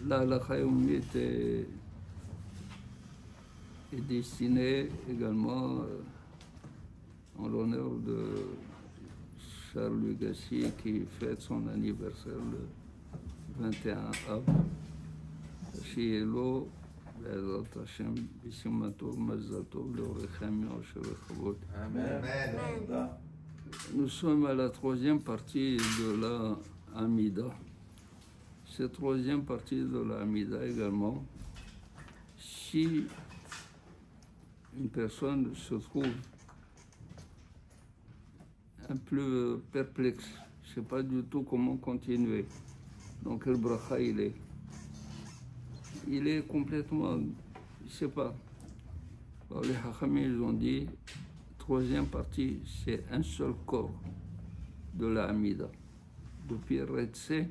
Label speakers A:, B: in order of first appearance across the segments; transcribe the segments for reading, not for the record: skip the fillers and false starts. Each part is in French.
A: La halakha youmite est destinée également en l'honneur de Charles Lugassi qui fête son anniversaire le 21 av. Shielo, Bezat Hashem, Bishimato, Mazato, L'Orechem, Yoshevechavot. Amen. Nous sommes à la troisième partie de la Hamida. Cette troisième partie de la Hamida également, si une personne se trouve un peu perplexe, je ne sais pas du tout comment continuer, donc le bracha il est complètement, je ne sais pas. Alors, les Hachamim ils ont dit, troisième partie, c'est un seul corps de la Hamida. Depuis Retse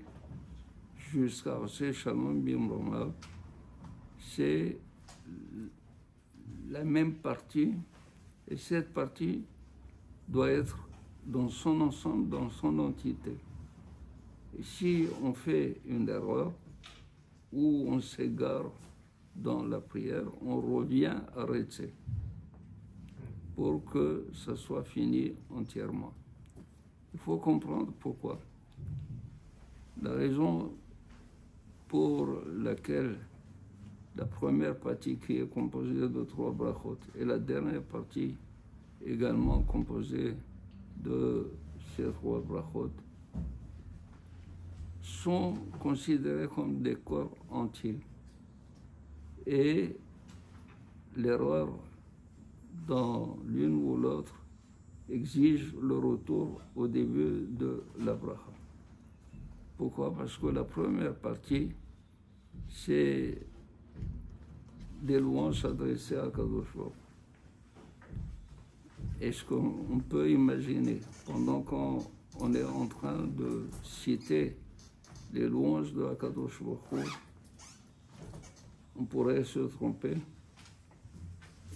A: jusqu'à Retse Shalom Bimromav, c'est la même partie, et cette partie doit être dans son ensemble, dans son entité. Et si on fait une erreur ou on s'égare dans la prière, on revient à Retse pour que ça soit fini entièrement. Il faut comprendre pourquoi. La raison pour laquelle la première partie qui est composée de 3 brachot et la dernière partie également composée de ces 3 brachot sont considérés comme des corps entiers. Et l'erreur dans l'une ou l'autre exige le retour au début de la bracha. Pourquoi? Parce que la première partie, c'est des louanges adressées à Kadosh Baruch Hu. Est-ce qu'on peut imaginer, pendant qu'on est en train de citer les louanges de Kadosh Baruch Hu, on pourrait se tromper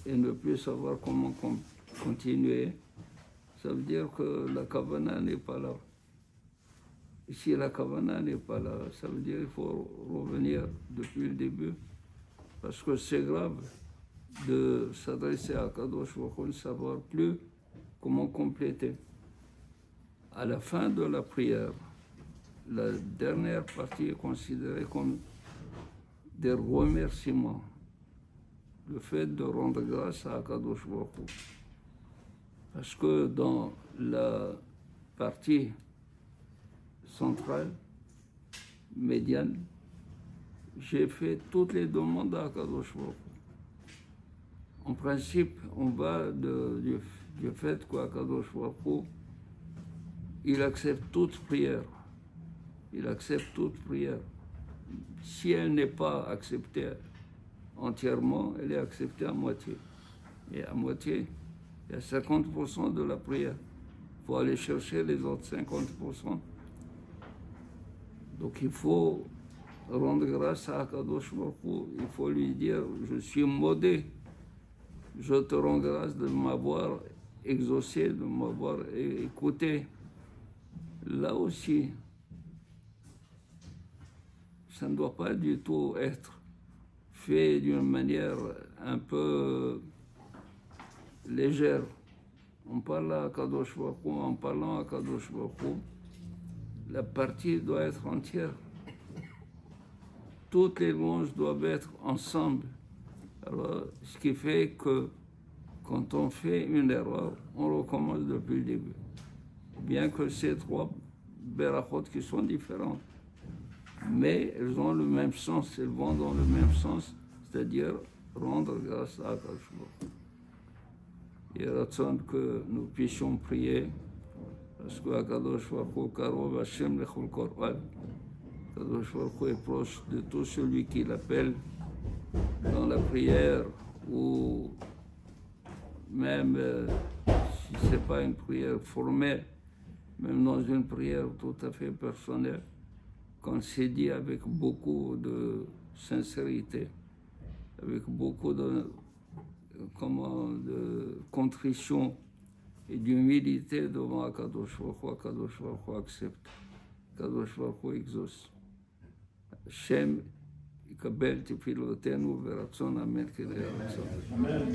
A: et ne plus savoir comment continuer? Ça veut dire que la kavana n'est pas là. Et si la kavana n'est pas là, ça veut dire qu'il faut revenir depuis le début. Parce que c'est grave de s'adresser à Kadosh Baruch Hu, ne savoir plus comment compléter. À la fin de la prière, la dernière partie est considérée comme des remerciements. Le fait de rendre grâce à Kadosh Baruch Hu. Parce que dans la partie centrale, médiane, j'ai fait toutes les demandes à Kadosh Baruch Hu. En principe, on va du fait qu'Akadosh Baruch Hu, il accepte toute prière. Il accepte toute prière. Si elle n'est pas acceptée entièrement, elle est acceptée à moitié. Et à moitié, il y a 50% de la prière. Il faut aller chercher les autres 50%. Donc il faut rendre grâce à Akadosh Baruch Hu. Il faut lui dire, je suis maudit. Je te rends grâce de m'avoir exaucé, de m'avoir écouté. Là aussi, ça ne doit pas du tout être fait d'une manière un peu légère. On parle à Kadosh Baruch Hu, en parlant à Kadosh Baruch Hu, la partie doit être entière. Toutes les louanges doivent être ensemble. Alors, ce qui fait que quand on fait une erreur, on recommence depuis le début. Bien que ces 3 berachot qui sont différentes, mais elles ont le même sens, elles vont dans le même sens, c'est-à-dire rendre grâce à Akadosh Baruch Hu. Il ratson que nous puissions prier, parce que Akadosh Baruch Hu karov Hashem lechol korban. Akadosh Baruch Hu est proche de tout celui qui l'appelle dans la prière, ou même si ce n'est pas une prière formelle, même dans une prière tout à fait personnelle, quand c'est dit avec beaucoup de sincérité, avec beaucoup de contrition et d'humilité devant Akadosh Baruch Hu, Akadosh Baruch Hu accepte. הקדוש ברוך הוא יגזוס. השם יקבל תפילותינו ורצון אמן כדי הרצון.
B: אמן.